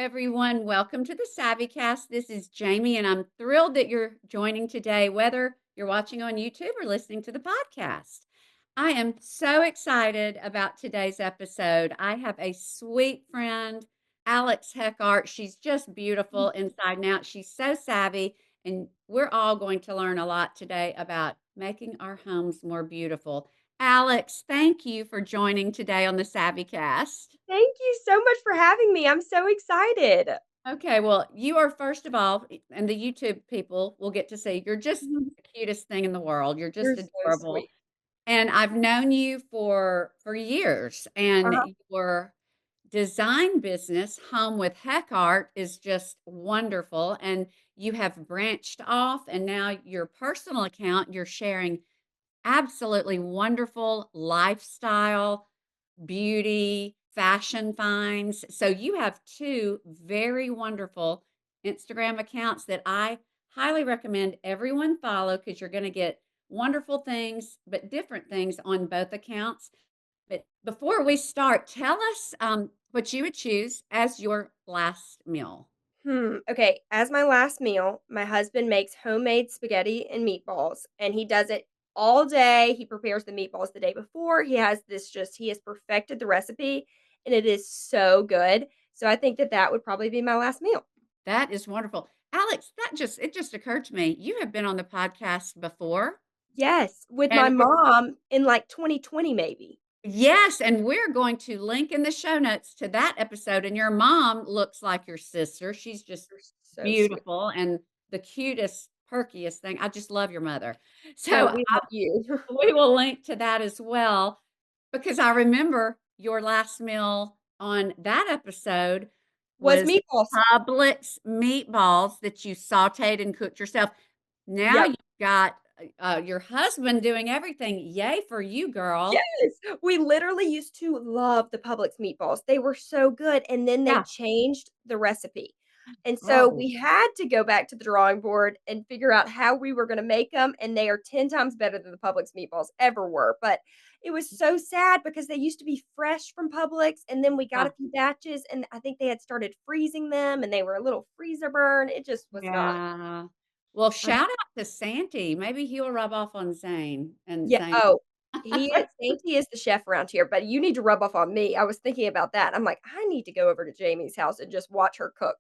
everyone. Welcome to the Savvycast. This is Jamie, and I'm thrilled that you're joining today, whether you're watching on YouTube or listening to the podcast. I am so excited about today's episode. I have a sweet friend, Alex Hechart. She's just beautiful inside and out. She's so savvy, and we're all going to learn a lot today about making our homes more beautiful. Alex, thank you for joining today on the Savvycast. Thank you so much for having me. I'm so excited. Okay, well, you are first of all, and the YouTube people will get to see you're just Mhm. the cutest thing in the world. You're You're just so adorable. sweet. And I've known you for years, and Uh-huh. your design business, Home with Heck Art, is just wonderful. And you have branched off, and now your personal account, you're sharing absolutely wonderful lifestyle, beauty, fashion finds. So you have two very wonderful Instagram accounts that I highly recommend everyone follow because you're going to get wonderful things, but different things on both accounts. But before we start, tell us what you would choose as your last meal. Okay, as my last meal, my husband makes homemade spaghetti and meatballs, and he does it all day. He prepares the meatballs the day before. He has perfected the recipe, and it is so good. So I think that that would probably be my last meal. That is wonderful. Alex, it just occurred to me. You have been on the podcast before. Yes, with my And mom in like 2020, maybe. yes, and we're going to link in the show notes to that episode. And your mom looks like your sister. She's just You're so sweet. beautiful and the cutest, perkiest thing. I just love your mother. Oh, So we love you. we will link to that as well because I remember your last meal on that episode Was was meatballs. Publix meatballs that you sauteed and cooked yourself. Now Yep. you've got your husband doing everything. Yay for you, girl. Yes, we literally used to love the Publix meatballs. They were so good, and then they Yeah. changed the recipe. And so Oh, we had to go back to the drawing board and figure out how we were gonna make them, and they are 10 times better than the Publix meatballs ever were, but it was so sad because they used to be fresh from Publix, and then we got yeah. a few batches, and I think they had started freezing them, and they were a little freezer burn. It just was not. Yeah. Well, uh shout out to Santy. Maybe he'll rub off on Zane and Yeah, Zane. oh, Sainty is the chef around here, but you need to rub off on me. I was thinking about that. I'm like, "I need to go over to Jamie's house and just watch her cook."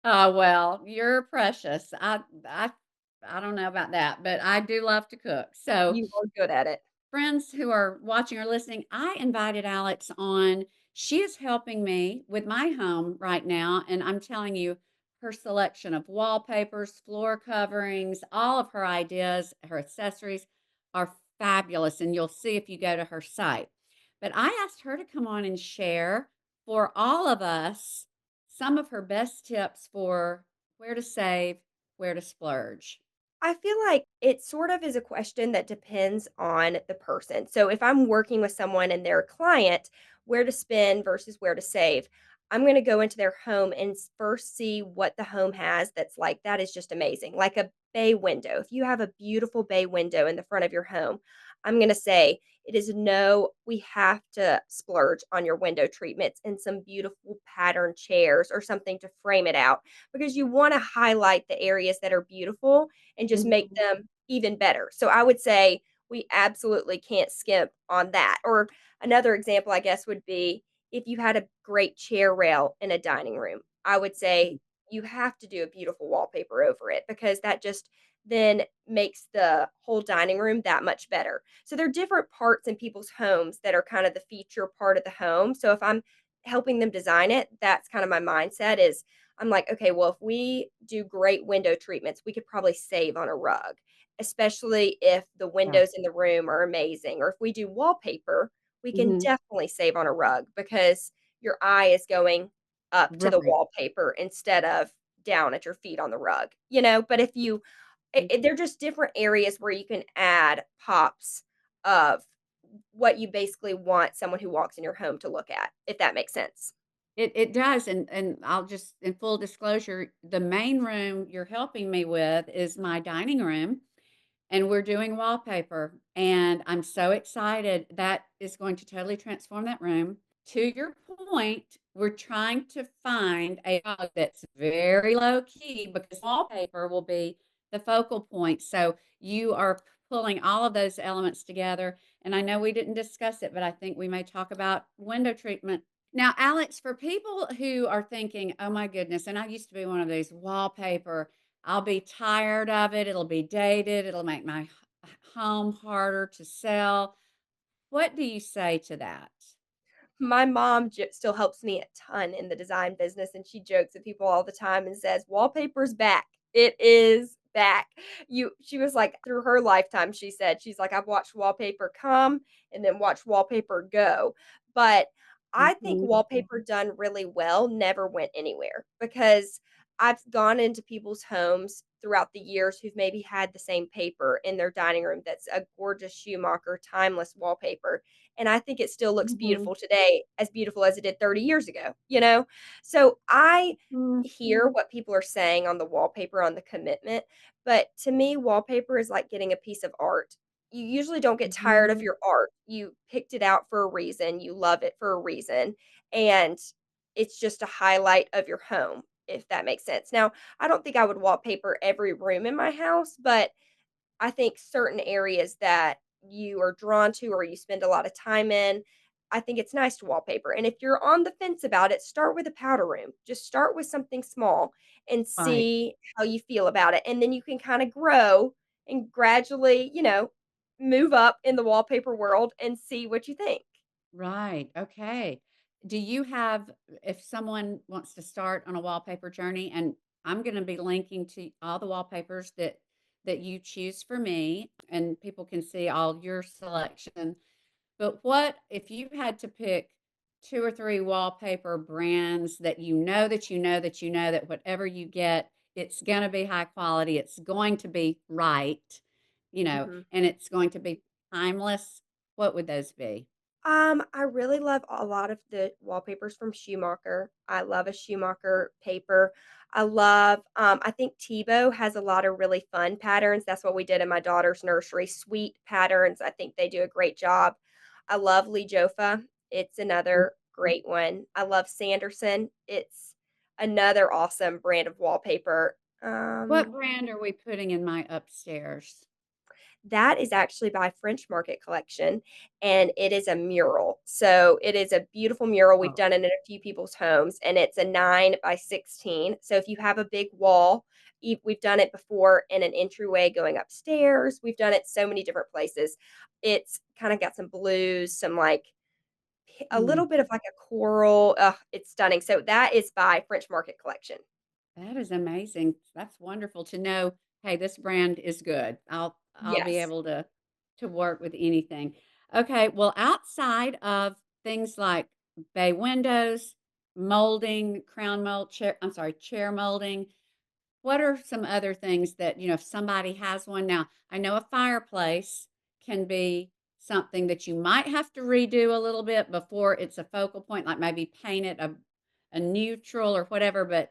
Oh, well, you're precious. I don't know about that, but I do love to cook. So You are good at it. friends who are watching or listening, I invited Alex on. She is helping me with my home right now. And I'm telling you, her selection of wallpapers, floor coverings, all of her ideas, her accessories are fabulous. And you'll see if you go to her site. But I asked her to come on and share for all of us some of her best tips for where to save, where to splurge. I feel like it sort of is a question that depends on the person. So if I'm working with someone and they're a client, where to spend versus where to save, I'm going to go into their home and first see what the home has that's like that is just amazing. Like a bay window. If you have a beautiful bay window in the front of your home, I'm going to say it is no, we have to splurge on your window treatments and some beautiful pattern chairs or something to frame it out because you want to highlight the areas that are beautiful and just make Mhm. them even better. So I would say we absolutely can't skimp on that. Or another example, I guess, would be if you had a great chair rail in a dining room, I would say you have to do a beautiful wallpaper over it because that just then makes the whole dining room that much better. So there are different parts in people's homes that are kind of the feature part of the home. So if I'm helping them design it, that's kind of my mindset is I'm like, okay, well, if we do great window treatments, we could probably save on a rug, especially if the Yeah. windows in the room are amazing. Or if we do wallpaper, we can Mhm. definitely save on a rug because your eye is going up to the Right. wallpaper instead of down at your feet on the rug, you know? But if you, they're just different areas where you can add pops of what you basically want someone who walks in your home to look at, if that makes sense. It does, and I'll just in full disclosure, the main room you're helping me with is my dining room, and we're doing wallpaper, and I'm so excited. That is going to totally transform that room to your point, we're trying to find a dog that's very low key because wallpaper will be the focal point. So you are pulling all of those elements together. And I know we didn't discuss it, but I think we may talk about window treatment. Now, Alex, for people who are thinking, oh my goodness, and I used to be one of these wallpaper, I'll be tired of it. It'll be dated. It'll make my home harder to sell. What do you say to that? My mom still helps me a ton in the design business, and she jokes at people all the time and says, "Wallpaper's back. It is back." She was like, through her lifetime, she said, she's like, "I've watched wallpaper come and then watched wallpaper go." But I think Mhm. wallpaper done really well never went anywhere because I've gone into people's homes throughout the years who've maybe had the same paper in their dining room that's a gorgeous Schumacher timeless wallpaper, and I think it still looks Mhm. beautiful today, as beautiful as it did 30 years ago, you know? So I Mm, hear what people are saying on the wallpaper, on the commitment, but to me, wallpaper is like getting a piece of art. You usually don't get tired of mhm. your art. You picked it out for a reason, you love it for a reason, and it's just a highlight of your home, if that makes sense. Now, I don't think I would wallpaper every room in my house, but I think certain areas that you are drawn to or you spend a lot of time in, I think it's nice to wallpaper. And if you're on the fence about it, start with a powder room. Just start with something small and Right, see how you feel about it. And then you can kind of grow and gradually, move up in the wallpaper world and see what you think. right, okay. Do you have if someone wants to start on a wallpaper journey, and I'm gonna be linking to all the wallpapers that you choose for me, and people can see all your selection. But what if you had to pick 2 or 3 wallpaper brands that you know that you know that you know that whatever you get, it's gonna be high quality, it's going to be right, Mhm. and it's going to be timeless, what would those be? I really love a lot of the wallpapers from Schumacher. I love a Schumacher paper. I think Thibaut has a lot of really fun patterns. That's what we did in my daughter's nursery. Sweet patterns. I think they do a great job. I love Jofa. It's another great one. I love Sanderson. It's another awesome brand of wallpaper. What brand are we putting in my upstairs? That is actually by French Market Collection, and it is a mural. So it is a beautiful mural. We've Oh, done it in a few people's homes, and it's a 9 by 16. So if you have a big wall, we've done it before in an entryway going upstairs. We've done it so many different places. It's kind of got some blues, some like a hmm. little bit of like a coral. It's stunning. So that is by French Market Collection. That is amazing. That's wonderful to know, hey, this brand is good. I'll be Yes. able to work with anything. Okay, well, outside of things like bay windows, molding, crown mold, chair, I'm sorry, chair molding, what are some other things that, if somebody has one now, I know a fireplace can be something that you might have to redo a little bit before it's a focal point, like maybe paint it a neutral or whatever, but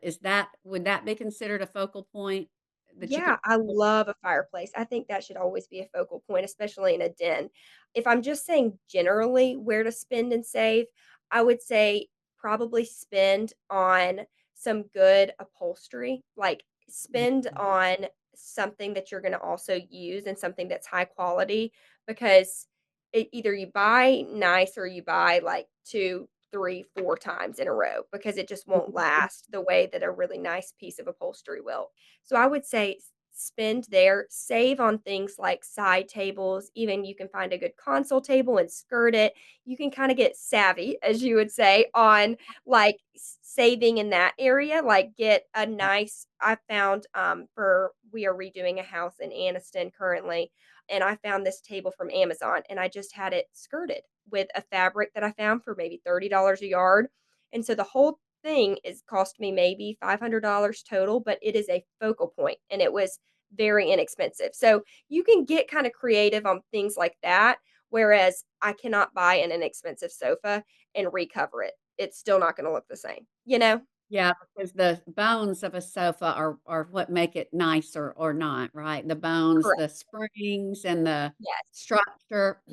would that be considered a focal point that you could Yeah, I love a fireplace. I think that should always be a focal point, especially in a den. If I'm just saying generally where to spend and save, I would say probably spend on some good upholstery. Like spend on something that you're going to also use and something that's high quality because either you buy nice or you buy like two, three, four times in a row because it just won't last the way that a really nice piece of upholstery will. So I would say spend there, save on things like side tables, even you can find a good console table and skirt it. You can kind of get savvy, as you would say, on like saving in that area, like get a nice I found for we are redoing a house in Anniston currently, and I found this table from Amazon and I just had it skirted with a fabric that I found for maybe $30 a yard. And so the whole thing is cost me maybe $500 total, but it is a focal point and it was very inexpensive. So you can get kind of creative on things like that. Whereas I cannot buy an inexpensive sofa and recover it. It's still not going to look the same, you know? Yeah, because the bones of a sofa are what make it nice or not, right? The bones, Correct. the springs, and the Yes. structure.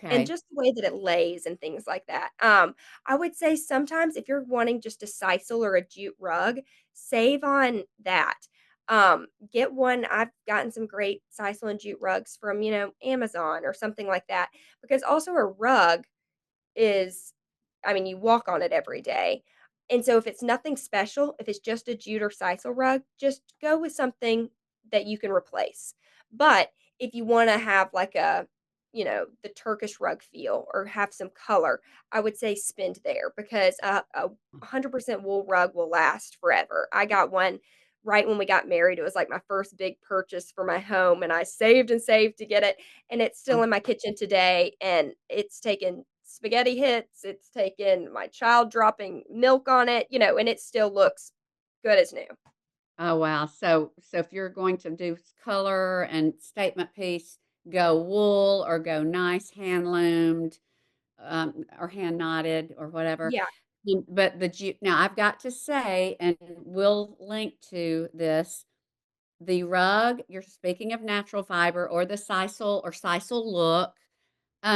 and Okay. just the way that it lays and things like that. I would say sometimes if you're wanting just a sisal or a jute rug, save on that. Get one. I've gotten some great sisal and jute rugs from, Amazon or something like that, because also a rug is I mean, you walk on it every day. And so if it's nothing special, if it's just a jute or sisal rug, just go with something that you can replace. But if you want to have like the Turkish rug feel or have some color, I would say spend there because a 100% wool rug will last forever. I got one right when we got married. It was like my first big purchase for my home, and I saved and saved to get it, and it's still in my kitchen today, and it's taken spaghetti hits, it's taken my child dropping milk on it, and it still looks good as new. Oh, wow. So if you're going to do color and statement piece, go wool or go nice hand loomed, or hand knotted or whatever. Yeah. But the jute now I've got to say, and we'll link to this, the rug, you're speaking of natural fiber or the sisal look.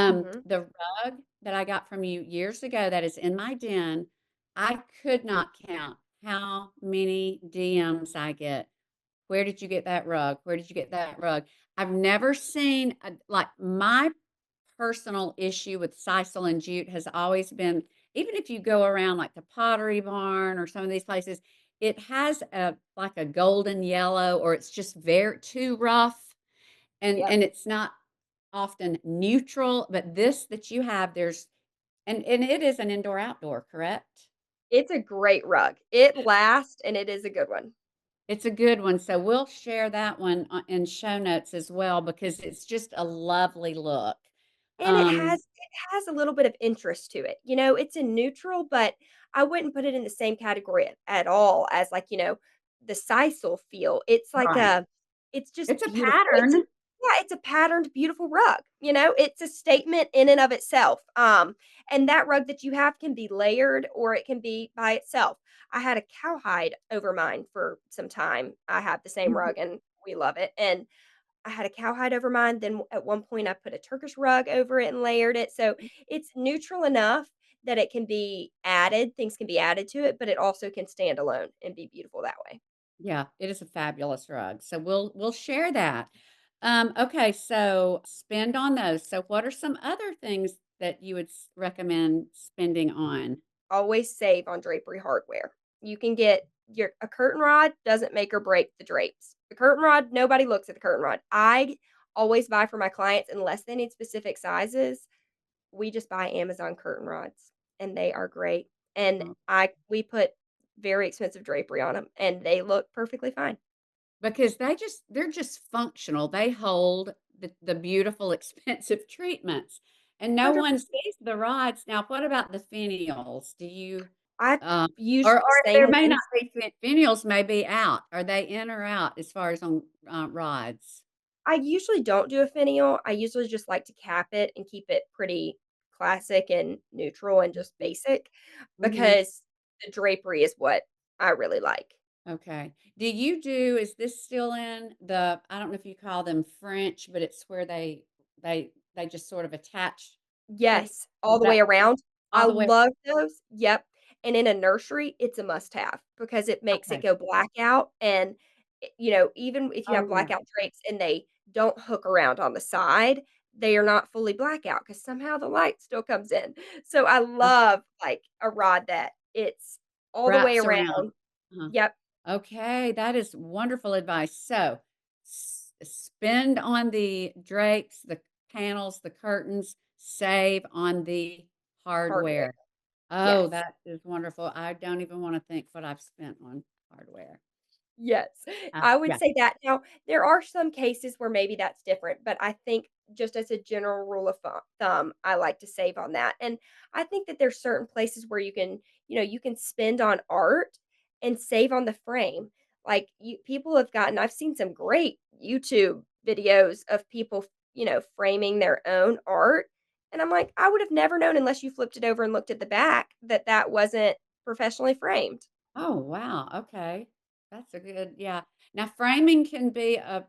Mhm. The rug that I got from you years ago that is in my den, I could not count how many DMs I get. Where did you get that rug? Where did you get that rug? I've never seen like my personal issue with sisal and jute has always been, even if you go around like the Pottery Barn or some of these places, it has a like a golden yellow, or it's just very too rough, Yep. and it's not often neutral. But this that you have, there's and it is an indoor outdoor, correct? It's a great rug. It lasts, and it is a good one. It's a good one, so we'll share that one in show notes as well because it's just a lovely look. And it has Um, it has a little bit of interest to it. It's a neutral, but I wouldn't put it in the same category at all as like, the sisal feel. It's like right. it's just It's a beautiful. pattern. It's a patterned beautiful rug. It's a statement in and of itself. And that rug that you have can be layered or it can be by itself. I had a cowhide over mine for some time. I have the same Mhm. rug and we love it. And I had a cowhide over mine, then at one point I put a Turkish rug over it and layered it, so it's neutral enough that it can be added things can be added to it, but it also can stand alone and be beautiful that way. Yeah, it is a fabulous rug. So we'll share that. Okay, so spend on those. So what are some other things that you would recommend spending on? Always save on drapery hardware. You can get your a curtain rod doesn't make or break the drapes. The curtain rod, nobody looks at the curtain rod. I always buy for my clients unless they need specific sizes. We just buy Amazon curtain rods, and they are great, and I we put very expensive drapery on them, and they look perfectly fine. Because they're just functional. They hold the beautiful, expensive treatments, and no one 100%. sees the rods. Now, what about the finials? Do you, I use or the same there may not ones. be finials may be out. Are they in or out as far as on, rods? I usually don't do a finial, I usually just like to cap it and keep it pretty classic and neutral and just basic, Mhm. because the drapery is what I really like. Okay. Do you do is this still in the I don't know if you call them French, but it's where they just sort of attach piece. Yes, all Is the that way around. I all the way? love those. Yep, and in a nursery, it's a must-have because it makes it Okay. go blackout, and, even if you Oh, have yeah. blackout drapes and they don't hook around on the side, they are not fully blackout because somehow the light still comes in. So I Uh, love, like, a rod that it's all the way wraps around. around. Uh-huh. Yep, Okay, that is wonderful advice. So, spend on the drapes, the panels, the curtains, save on the hardware. hardware. Oh, Yes. that is wonderful. I don't even wanna think what I've spent on hardware. Yes, I would Yeah. say that. Now, there are some cases where maybe that's different, but I think just as a general rule of thumb, I like to save on that. And I think that there's certain places where you can spend on art and save on the frame. Like people have gotten, I've seen some great YouTube videos of people, framing their own art. And I'm like, I would have never known unless you flipped it over and looked at the back that that wasn't professionally framed. Oh, wow, okay. That's a good yeah. Now framing can be a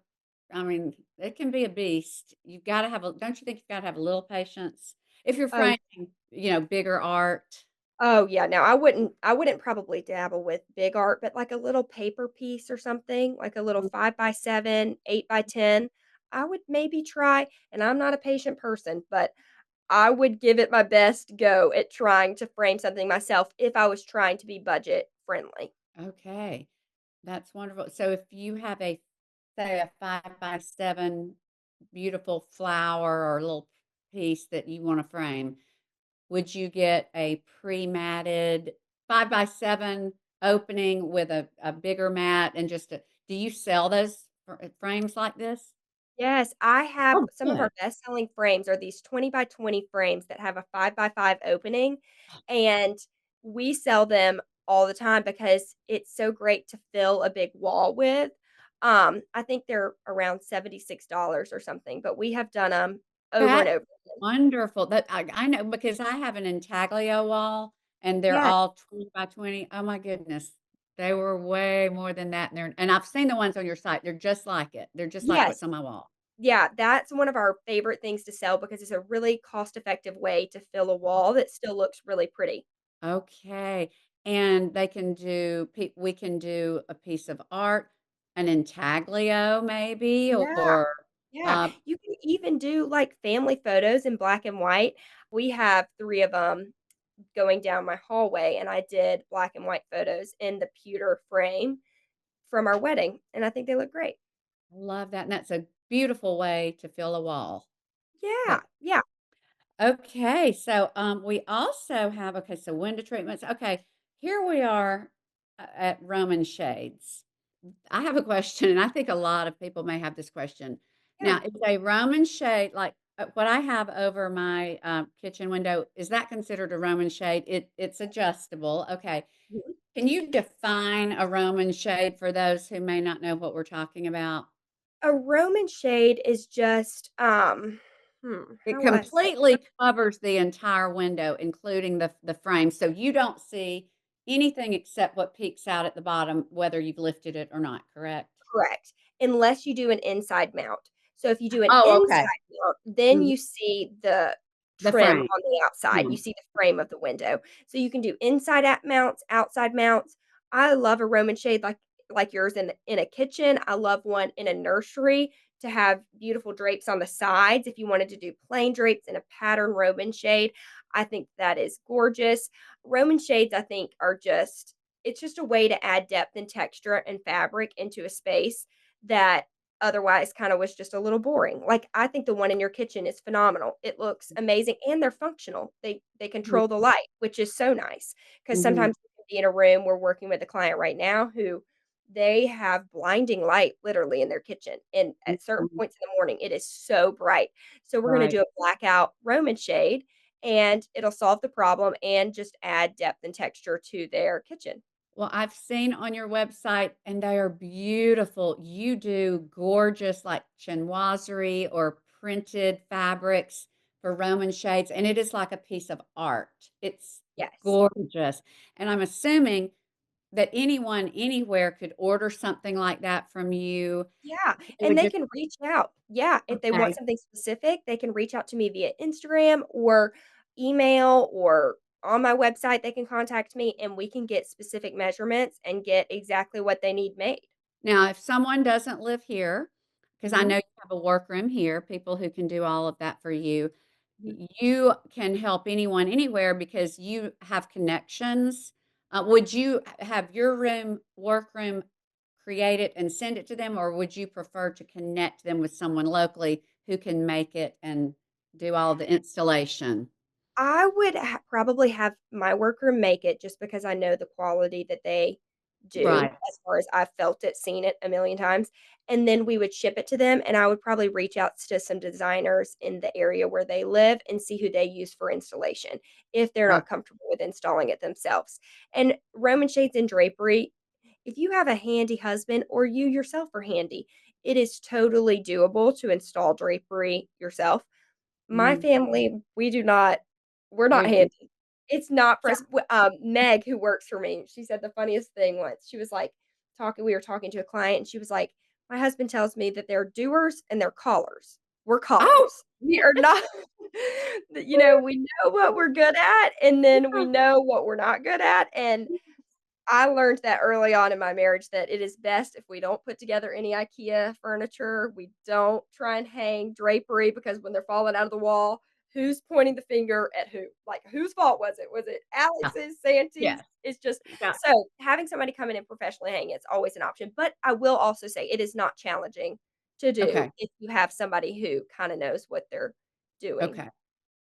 I mean, it can be a beast. You've gotta have a don't you think you've gotta have a little patience? If you're Oh, framing, bigger art. oh, yeah, no, I wouldn't probably dabble with big art, but, like, a little paper piece or something, like a little 5 by 7, 8 by 10, I would maybe try, and I'm not a patient person, but I would give it my best go at trying to frame something myself if I was trying to be budget friendly. Okay, that's wonderful. So if you have say, a 5 by 7 beautiful flower or little piece that you wanna frame, would you get a pre-matted 5 by 7 opening with a bigger mat and just a do you sell those frames like this? Yes, I have Oh, some of good. our best-selling frames are these 20 by 20 frames that have a 5 by 5 opening, and we sell them all the time because it's so great to fill a big wall with. I think they're around $76 or something, but we have done them over and That's over again. wonderful. That I know because I have an intaglio wall, and they're Yes, all 20 by 20. Oh my goodness. They were way more than that, and I've seen the ones on your site. They're just like it. They're just like yes. what's on my wall. Yeah, that's one of our favorite things to sell because it's a really cost-effective way to fill a wall that still looks really pretty. Okay. And they can do we can do a piece of art, an intaglio maybe, Yeah. or, Yeah, uh you can even do, like, family photos in black and white. We have 3 of them going down my hallway, and I did black and white photos in the pewter frame from our wedding, and I think they look great. love that, and that's a beautiful way to fill a wall. Yeah, That yeah. Okay, so, we also have okay, so window treatments. Okay, here we are at Roman shades. I have a question, and I think a lot of people may have this question. Yeah. Now, is a Roman shade like what I have over my kitchen window? Is that considered a Roman shade? It's adjustable. Okay, Mhm. can you define a Roman shade for those who may not know what we're talking about? A Roman shade is just, It how will I say completely covers the entire window, including the frame, so you don't see anything except what peeks out at the bottom, whether you've lifted it or not, correct? correct, unless you do an inside mount. So if you do an Oh, inside okay. mount, then Mhm. you see the The trim frame. on the outside, you Mhm. see the frame of the window. So you can do inside at mounts, outside mounts. I love a Roman shade like yours in a kitchen. I love one in a nursery to have beautiful drapes on the sides. If you wanted to do plain drapes in a pattern Roman shade, I think that is gorgeous. Roman shades, I think, are just it's just a way to add depth and texture and fabric into a space that otherwise kind of was just a little boring. Like I think the one in your kitchen is phenomenal. It looks amazing and they're functional. They Mhm. control the light, which is so nice because Mhm. sometimes you can be in a room we're working with a client right now who they have blinding light literally in their kitchen and at certain Mhm. points in the morning it is so bright. So we're going to Right. do a blackout Roman shade and it'll solve the problem and just add depth and texture to their kitchen. Well, I've seen on your website, and they are beautiful. You do gorgeous, like, chinoiserie or printed fabrics for Roman shades, and it is like a piece of art. It's Yes. gorgeous, and I'm assuming that anyone anywhere could order something like that from you. Yeah, They and would they just can reach out. Yeah, if they want okay. something specific, they can reach out to me via Instagram or email or on my website, they can contact me and we can get specific measurements and get exactly what they need made. Now, if someone doesn't live here, because I Mhm, know you have a workroom here, people who can do all of that for you, mhm. you can help anyone anywhere because you have connections. Would you have your workroom, create it and send it to them, or would you prefer to connect them with someone locally who can make it and do all the installation? I would probably have my worker make it just because I know the quality that they do Right. as far as I've felt it, seen it a million times, and then we would ship it to them, and I would probably reach out to some designers in the area where they live and see who they use for installation, if they're Oh, not comfortable with installing it themselves. And Roman shades and drapery, if you have a handy husband or you yourself are handy, it is totally doable to install drapery yourself. My mhm. family, we're not We do. handy. It's not for Yeah. us. Meg, who works for me, she said the funniest thing once. She was like we were talking to a client, and she was like, My husband tells me that they're doers and they're callers. We're Oh! callers. We are not we know what we're good at, and then we know what we're not good at, and I learned that early on in my marriage that it is best if we don't put together any IKEA furniture. We don't try and hang drapery because when they're falling out of the wall, who's pointing the finger at who? Like, whose fault was it? Was it Yeah. Alex's, Santy's? Yes. It's just Yeah. so having somebody come in and professionally hang it's always an option. But I will also say it is not challenging to do Okay. if you have somebody who kind of knows what they're doing. Okay.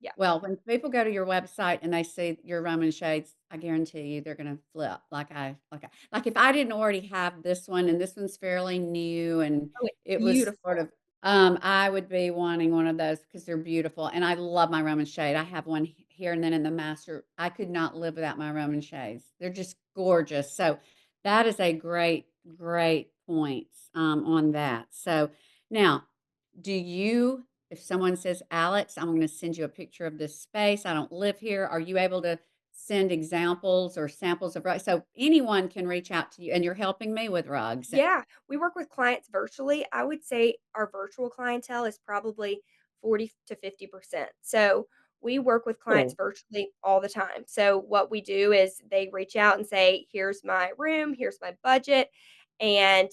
Yeah. Well, when people go to your website and they see your Roman shades, I guarantee you they're gonna flip like if I didn't already have this one and this one's fairly new and Oh, it's it was sort beautiful. of I would be wanting one of those because they're beautiful and I love my Roman shade. I have one here and then in the master. I could not live without my Roman shades. They're just gorgeous. So that is a great point on that. So now, do you if someone says, "Alex, I'm gonna send you a picture of this space. I don't live here." Are you able to send examples or samples of rugs? So anyone can reach out to you, and you're helping me with rugs. Yeah, we work with clients virtually. I would say our virtual clientele is probably 40 to 50%. So we work with clients Cool. virtually all the time. So what we do is they reach out and say, here's my room, here's my budget. And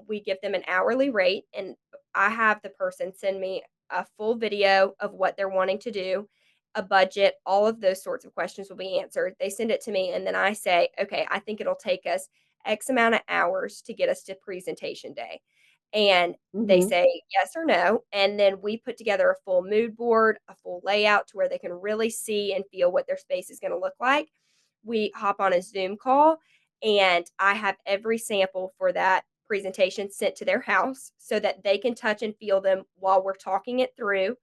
we give them an hourly rate. And I have the person send me a full video of what they're wanting to do, a budget, all of those sorts of questions will be answered. They send it to me. And then I say, okay, I think it'll take us X amount of hours to get us to presentation day. And they Mhm. say yes or no. And then we put together a full mood board, a full layout to where they can really see and feel what their space is going to look like. We hop on a Zoom call and I have every sample for that presentation sent to their house so that they can touch and feel them while we're talking it through.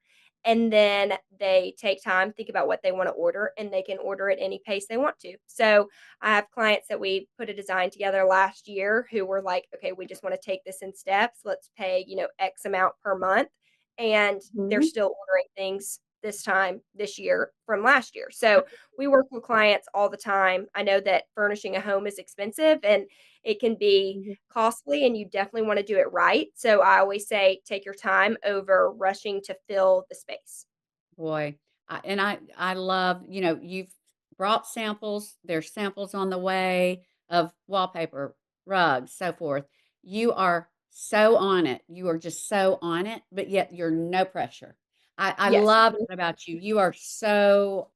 And then they take time, think about what they want to order, and they can order at any pace they want to. So I have clients that we put a design together last year who were like, okay, we just want to take this in steps. Let's pay, X amount per month. And they're Mhm. still ordering things this time this year from last year. So we work with clients all the time. I know that furnishing a home is expensive and it can be Mhm. costly, and you definitely want to do it right. So I always say take your time over rushing to fill the space. Boy, I love, you've brought samples, there's samples on the way of wallpaper, rugs, so forth. You are so on it. You are just so on it, but yet you're no pressure. I Yes. love that about you. You're so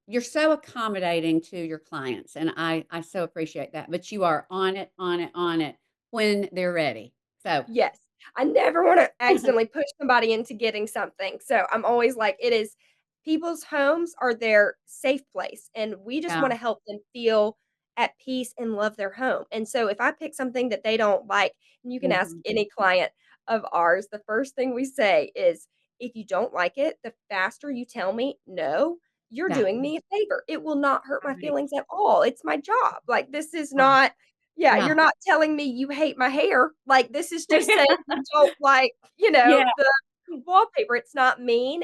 accommodating to your clients, and I so appreciate that. But you are on it, on it, on it when they're ready. So, Yes. I never wanna accidentally push somebody into getting something, so I'm always like, it is people's homes are their safe place, and we just yeah. wanna help them feel at peace and love their home, and so if I pick something that they don't like, and you can ask Mhm. any client of ours, the first thing we say is, "If you don't like it, the faster you tell me, 'No,' you're That doing me a favor. It will not hurt my right. feelings at all. It's my job. Like, this is Oh, not yeah, yeah. you're not telling me you hate my hair, like, this is just saying you don't like, Yeah. the wallpaper, it's not mean,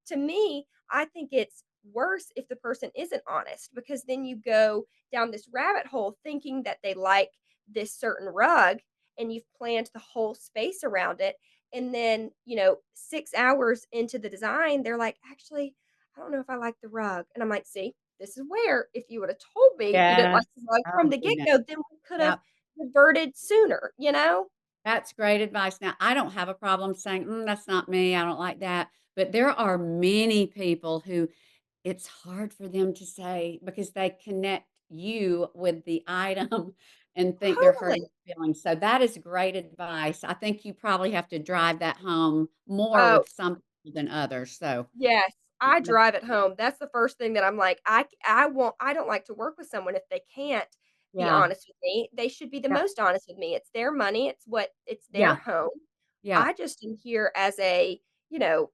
to me, I think it's worse if the person isn't honest because then you go down this rabbit hole thinking that they like this certain rug and you've planned the whole space around it, and then, 6 hours into the design, they're like, "Actually, I don't know if I like the rug," and I'm like, "See, this is where if you would have told me you didn't Yes. like the rug from Oh, the goodness. get-go, then we could have Yep. reverted sooner, you know?" That's great advice. Now, I don't have a problem saying, that's not me. I don't like that. But there are many people who it's hard for them to say because they connect you with the item and think they're hurting Totally. your feelings. So that is great advice. I think you probably have to drive that home more Oh, with some people than others. So, yes, I yeah. drive it home. That's the first thing that I'm like, I don't like to work with someone if they can't be Yeah. honest with me. They should be the Yeah. most honest with me. It's their money, it's their Yeah. home. Yeah. I just am here as you know,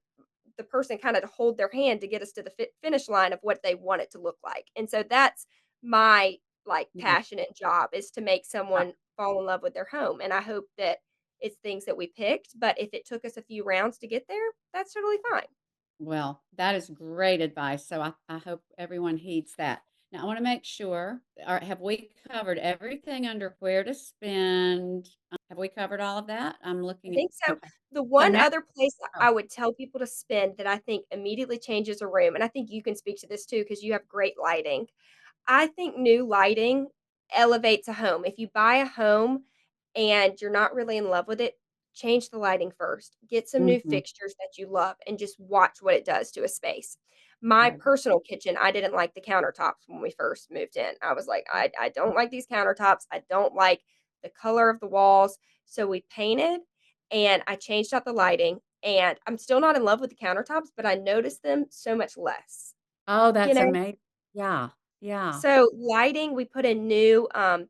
the person kinda to hold their hand to get us to the finish line of what they want it to look like, and so that's my, like, Yeah. passionate job is to make someone fall in love with their home, and I hope that it's things that we picked, but if it took us a few rounds to get there, that's totally fine. Well, that is great advice. So I hope everyone heeds that. Now I wanna make sure, have we covered everything under where to spend? Have we covered all of that? I'm I looking at think so. okay. The So one now other place oh, I would tell people to spend that I think immediately changes a room, and I think you can speak to this too because you have great lighting. I think new lighting elevates a home. If you buy a home and you're not really in love with it, change the lighting first. Get some new mhm, fixtures that you love and just watch what it does to a space. My I personal kitchen, I didn't like the countertops when we first moved in. I was like, I don't like these countertops. I don't like the color of the walls. So we painted and I changed out the lighting. And I'm still not in love with the countertops, but I noticed them so much less. Oh, You that's know, amazing. Yeah, yeah. so, lighting, we put in new,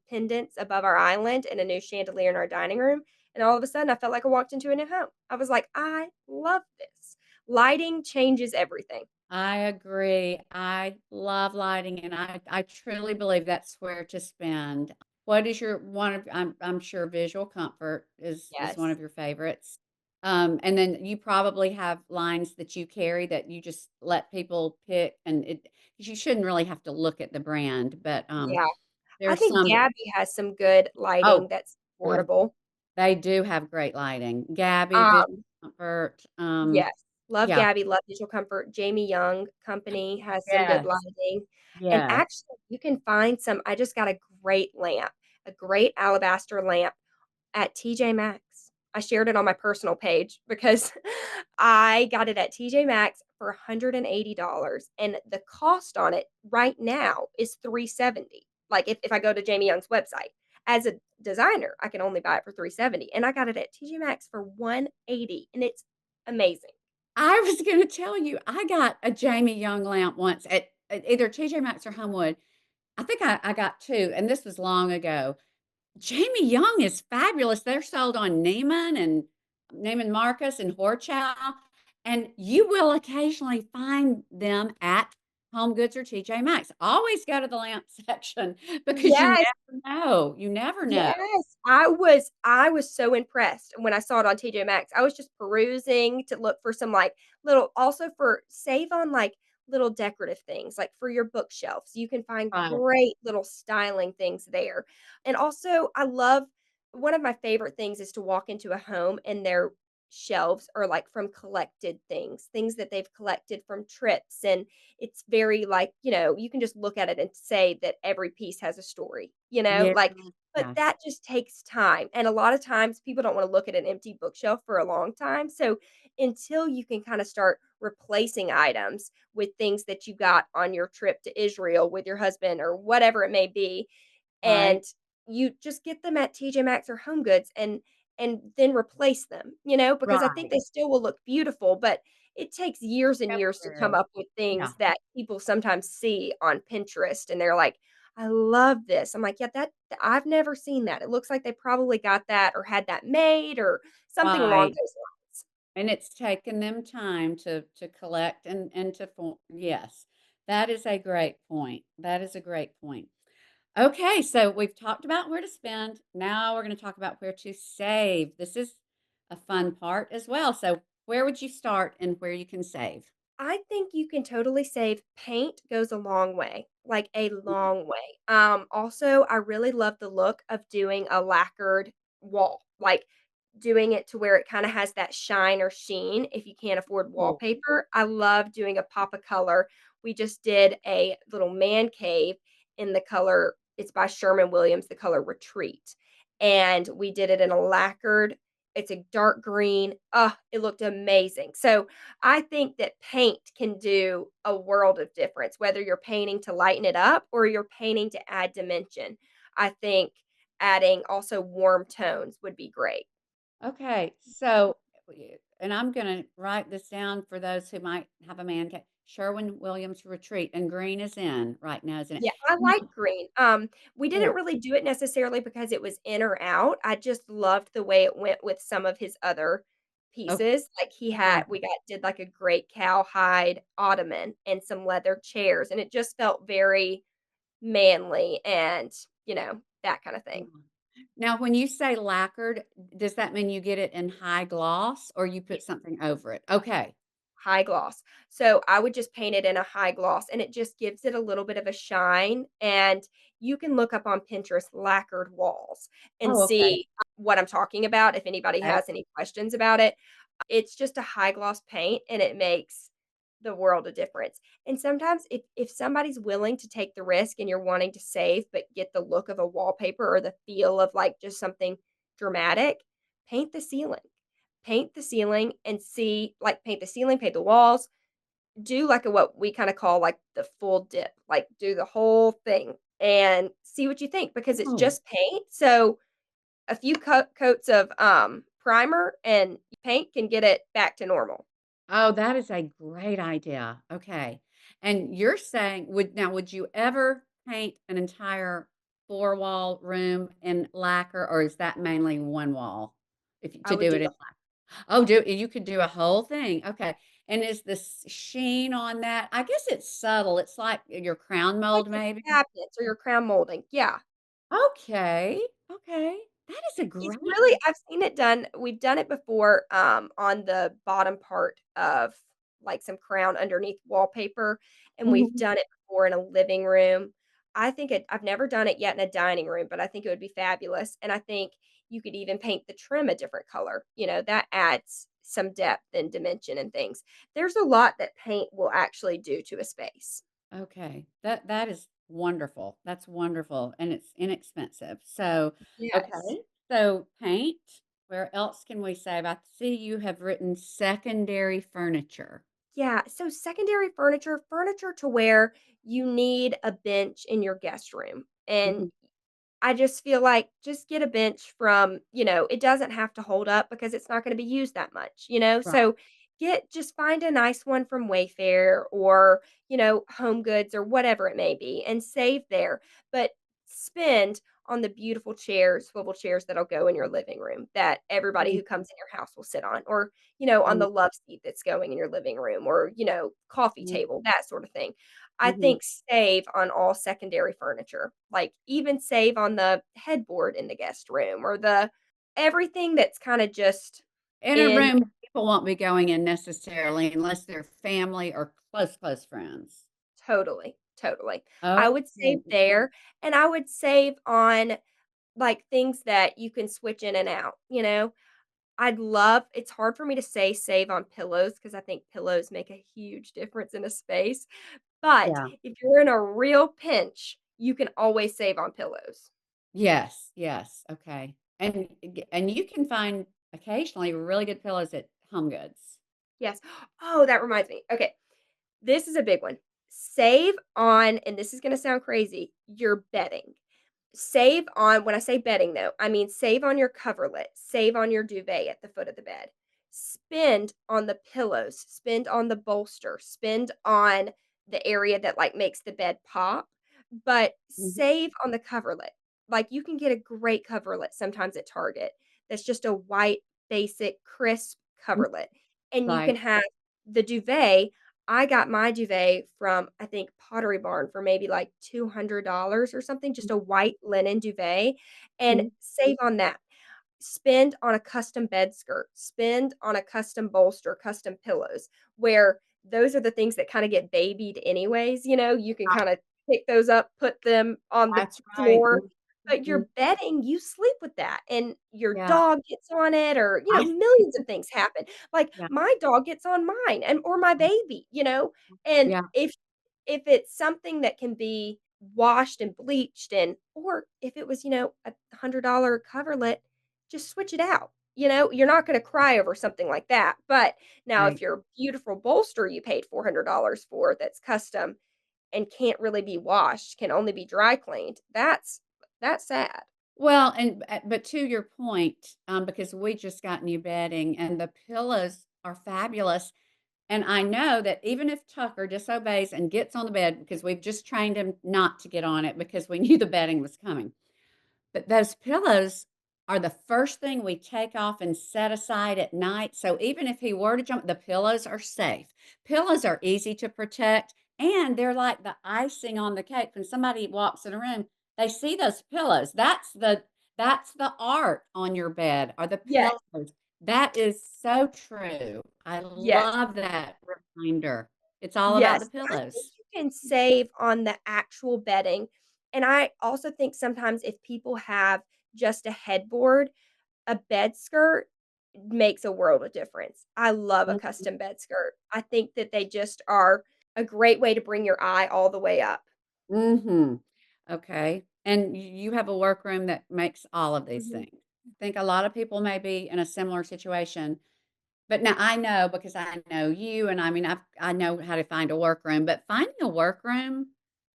pendants above our island and a new chandelier in our dining room, and all of a sudden, I felt like I walked into a new home. I was like, "I love this." Lighting changes everything. I agree. I love lighting, and I truly believe that's where to spend. What is your one of I'm sure visual comfort is one Yes. of your favorites. And then you probably have lines that you carry that you just let people pick, and it 'cause you shouldn't really have to look at the brand, but, Yeah. I there's think some that Gabby has some good oh, lighting that's uh, affordable. they do have great lighting. Gabby, Visual Um Comfort, Yes. Love yeah. Gabby, love Visual Comfort. Jamie Young Company has some good Yes, lighting, and yes. actually, you can find some I just got a great alabaster lamp at TJ Maxx. I shared it on my personal page because I got it at TJ Maxx for $180, and the cost on it right now is $370. Like, if I go to Jamie Young's website. As a designer, I can only buy it for $370, and I got it at TJ Maxx for $180, and it's amazing. I was gonna tell you, I got a Jamie Young lamp once at either TJ Maxx or Homewood. I think I got 2, and this was long ago. Jamie Young is fabulous. They're sold on Neiman Marcus and Horchow, and you will occasionally find them at HomeGoods or TJ Maxx. Always go to the lamp section because you Yes. never know. You never know. Yes, I was so impressed when I saw it on TJ Maxx. I was just perusing to look for some, like, little also for save on, like, little decorative things, like, for your bookshelves. You can find Right. great little styling things there. And also, I love one of my favorite things is to walk into a home and their shelves are, like, from collected things that they've collected from trips, and it's very, like, you can just look at it and say that every piece has a story, Yeah. like, but Yes. that just takes time, and a lot of times people don't wanna look at an empty bookshelf for a long time, so until you can kinda start replacing items with things that you got on your trip to Israel with your husband or whatever it may be, Right. and you just get them at TJ Maxx or HomeGoods and then replace them, because I think Right. they still will look beautiful, but it takes years and years to come Temporary. up with Yeah. things that people sometimes see on Pinterest, and they're like, "I love this." I'm like, "Yeah, that I've never seen that." It looks like they probably got that or had that made or something along Right. those lines. And it's taken them time to collect and to form yes. That is a great point. That is a great point. Okay, so we've talked about where to spend. Now we're gonna talk about where to save. This is a fun part as well. So where would you start and where you can save? I think you can totally save paint goes a long way, like a Mhm. long way. Also, I really love the look of doing a lacquered wall, like doing it to where it kinda has that shine or sheen if you can't afford Cool. wallpaper. I love doing a pop of color. We just did a little man cave in the color it's by Sherman Williams, the color Retreat, and we did it in a lacquered it's a dark green. It looked amazing. So, I think that paint can do a world of difference, whether you're painting to lighten it up or you're painting to add dimension. I think adding also warm tones would be great. Okay, so and I'm gonna write this down for those who might have a man cave. Sherwin-Williams Retreat, and green is in right now, isn't it? Yeah, I Now like green. We didn't cool. really do it necessarily because it was in or out. I just loved the way it went with some of his other Okay. pieces. Like we got did like a great cowhide ottoman and some leather chairs, and it just felt very manly and, that kind of Yeah. thing. Now, when you say lacquered, does that mean you get it in high gloss or you Yeah. put something over it? Okay. high gloss. So I would just paint it in a high gloss and it just gives it a little bit of a shine. And you can look up on Pinterest lacquered walls and Oh, okay. see what I'm talking about if anybody Okay. has any questions about it. It's just a high gloss paint and it makes the world of difference. And sometimes if somebody's willing to take the risk and you're wanting to save but get the look of a wallpaper or the feel of like just something dramatic, paint the ceiling. Paint the ceiling and see like paint the ceiling, paint the walls, do like a what we kind of call like the full dip, like do the whole thing and see what you think because it's Oh. just paint. So a few coats of primer and paint can get it back to normal. Oh, that is a great idea. Okay. And you're saying would you ever paint an entire 4 wall room in lacquer, or is that mainly 1 wall? If you I to would do do it the in lacquer. Oh, do you could do a whole thing. Okay. And is the sheen on that, I guess it's subtle. It's like your crown like mold your maybe? cabinets or your crown molding. Yeah. Okay. Okay. That is a It's great really I've seen it done we've done it before, on the bottom part of, like, some crown underneath wallpaper, and we've Mhm. done it before in a living room. I've never done it yet in a dining room, but I think it would be fabulous, and I think you could even paint the trim a different color, that adds some depth and dimension and things. There's a lot that paint will actually do to a space. Okay, that is wonderful. That's wonderful, and it's inexpensive. So, Yes. okay, so paint. Where else can we save? I see you have written secondary furniture. Yeah, so secondary furniture to where you need a bench in your guest room, and Mhm. I just feel like just get a bench from, it doesn't have to hold up because it's not gonna be used that much, Right. so just find a nice one from Wayfair or, Home Goods or whatever it may be and save there, but spend on the beautiful chairs, swivel chairs that'll go in your living room that everybody Mhm. who comes in your house will sit on, or, on Mhm. the love seat that's going in your living room or, coffee Mhm. table, that sort of thing. I Mhm. think save on all secondary furniture, like even save on the headboard in the guest room or the everything that's kinda just In a in room people won't be going in necessarily unless they're family or close, close friends. totally, totally. I would save Okay. there, and I would save on, like, things that you can switch in and out. I'd love it's hard for me to say save on pillows because I think pillows make a huge difference in a space, but Yeah. if you're in a real pinch, you can always save on pillows. Yes, yes, okay. And you can find occasionally really good pillows at Home Goods. Yes. Oh, that reminds me. Okay. This is a big one. Save on, and this is going to sound crazy, your bedding. Save on, when I say bedding though, I mean save on your coverlet, save on your duvet at the foot of the bed. Spend on the pillows, spend on the bolster, spend on the area that like makes the bed pop, but Mhm. save on the coverlet. Like you can get a great coverlet sometimes at Target that's just a white, basic, crisp Mm, coverlet. And you can right. have the duvet. I got my duvet from, I think, Pottery Barn for maybe like $200 or something, just a white linen duvet, and Mhm. save on that. Spend on a custom bed skirt, spend on a custom bolster, custom pillows, where those are the things that kinda get babied anyways, you can kinda pick those up, put them on the That's right. floor, but your Mhm. bedding, you sleep with that, and your Yeah. dog gets on it or, I millions of things happen. Like, yeah, my dog gets on mine and or my baby, and yeah. if it's something that can be washed and bleached and or if it was, a $100 coverlet, just switch it out. You're not gonna cry over something like that, but now if Right. your beautiful bolster you paid $400 for that's custom and can't really be washed, can only be dry cleaned, that's sad. Well, but to your point, because we just got new bedding and the pillows are fabulous, and I know that even if Tucker disobeys and gets on the bed because we've just trained him not to get on it because we knew the bedding was coming. But those pillows are the first thing we take off and set aside at night. So even if he were to jump, the pillows are safe. Pillows are easy to protect, and they're like the icing on the cake. When somebody walks in a room, they see those pillows. That's the art on your bed are the Yes. pillows. That is so true. I Yes. love that reminder. It's all about the Yes, I think pillows. you can save on the actual bedding, and I also think sometimes if people have just a headboard, a bed skirt makes a world of difference. I love a Mhm. custom bed skirt. I think that they just are a great way to bring your eye all the way up. Mhm. Okay. And you have a workroom that makes all of these Mhm. things. I think a lot of people may be in a similar situation. But now I know because I know you, and I mean, I know how to find a workroom, but finding a workroom,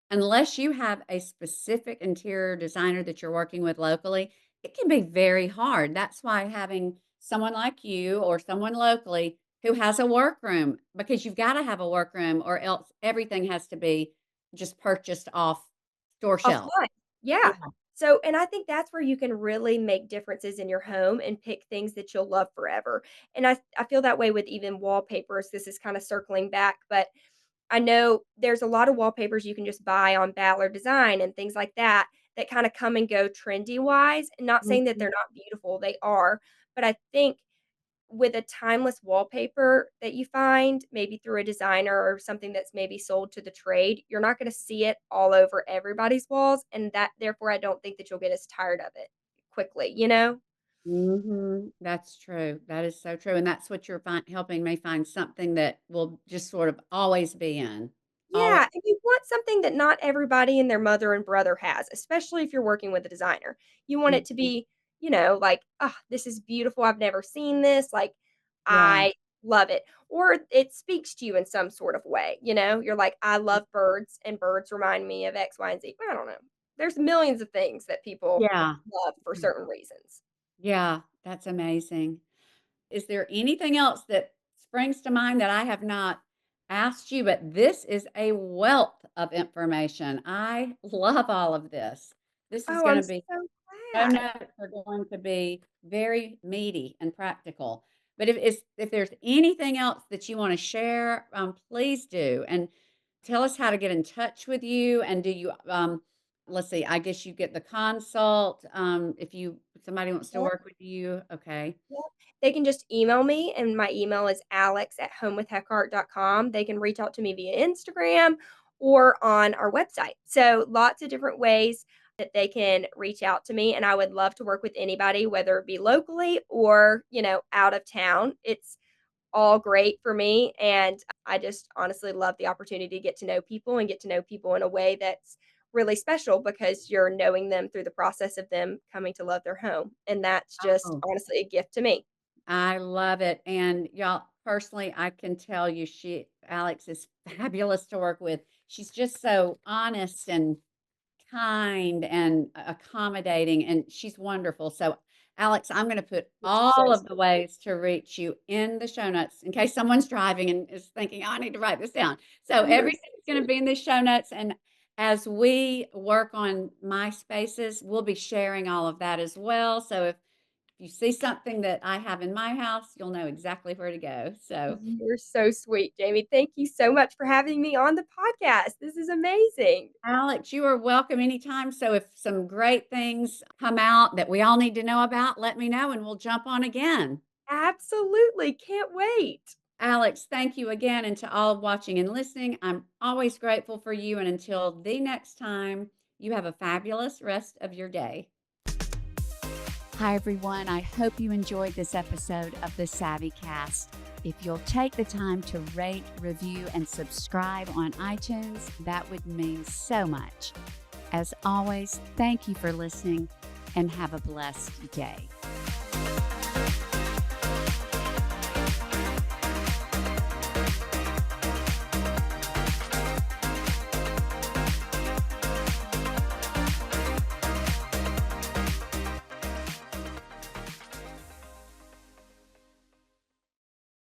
unless you have a specific interior designer that you're working with locally, it can be very hard. That's why having someone like you or someone locally who has a workroom, because you've got to have a workroom or else everything has to be just purchased off store shelf. Offline. Yeah. Yeah. So and I think that's where you can really make differences in your home and pick things that you'll love forever. And I feel that way with even wallpapers. This is kinda circling back, but I know there's a lot of wallpapers you can just buy on Ballard Design and things like that, that kinda come and go trendy wise, and not saying that they're Mhm. not beautiful, they are, but I think with a timeless wallpaper that you find, maybe through a designer or something that's maybe sold to the trade, you're not gonna see it all over everybody's walls, and that therefore, I don't think that you'll get as tired of it quickly, you know? Mhm. That's true. That is so true, and that's what you're helping me find something that will just sort of always be in. Always. Yeah, and you want something that not everybody and their mother and brother has, especially if you're working with a designer. You want it to Mhm. be, like, "Oh, this is beautiful, I've never seen this, like, Yeah. I love it." Or it speaks to you in some sort of way, you know? You're like, "I love birds, and birds remind me of X, Y, and Z." I don't know. There's millions of things that people Yeah. love for Mm. certain reasons. Yeah, that's amazing. Is there anything else that springs to mind that I have not asked you? But this is a wealth of information. I love all of this. This is Oh, I'm gonna be so show glad. notes are going to be very meaty and practical. But if there's anything else that you want to share, please do. And tell us how to get in touch with you. And do you, let's see, I guess you get the consult if somebody wants to work with you. Okay. Yeah. They can just email me, and my email is alex@homewithheckhart.com. They can reach out to me via Instagram or on our website. So, lots of different ways that they can reach out to me, and I would love to work with anybody, whether it be locally or, out of town. It's all great for me, and I just honestly love the opportunity to get to know people and get to know people in a way that's really special because you're knowing them through the process of them coming to love their home, and that's just Oh, honestly a gift to me. I love it. And y'all, personally, I can tell you, Alex is fabulous to work with. She's just so honest and kind and accommodating, and she's wonderful. So, Alex, I'm going to put You're so all of the sweet. ways to reach you in the show notes in case someone's driving and is thinking, oh, I need to write this down. So, You're so everything's going to sweet. be in the show notes. And as we work on my spaces, we'll be sharing all of that as well. So, if you see something that I have in my house, you'll know exactly where to go. So, You're so sweet, Jamie. Thank you so much for having me on the podcast. This is amazing. Alex, you are welcome anytime. So if some great things come out that we all need to know about, let me know and we'll jump on again. Absolutely. Can't wait. Alex, thank you again. And to all watching and listening, I'm always grateful for you. And until the next time, you have a fabulous rest of your day. Hi, everyone. I hope you enjoyed this episode of the Savvy Cast. If you'll take the time to rate, review, and subscribe on iTunes, that would mean so much. As always, thank you for listening and have a blessed day.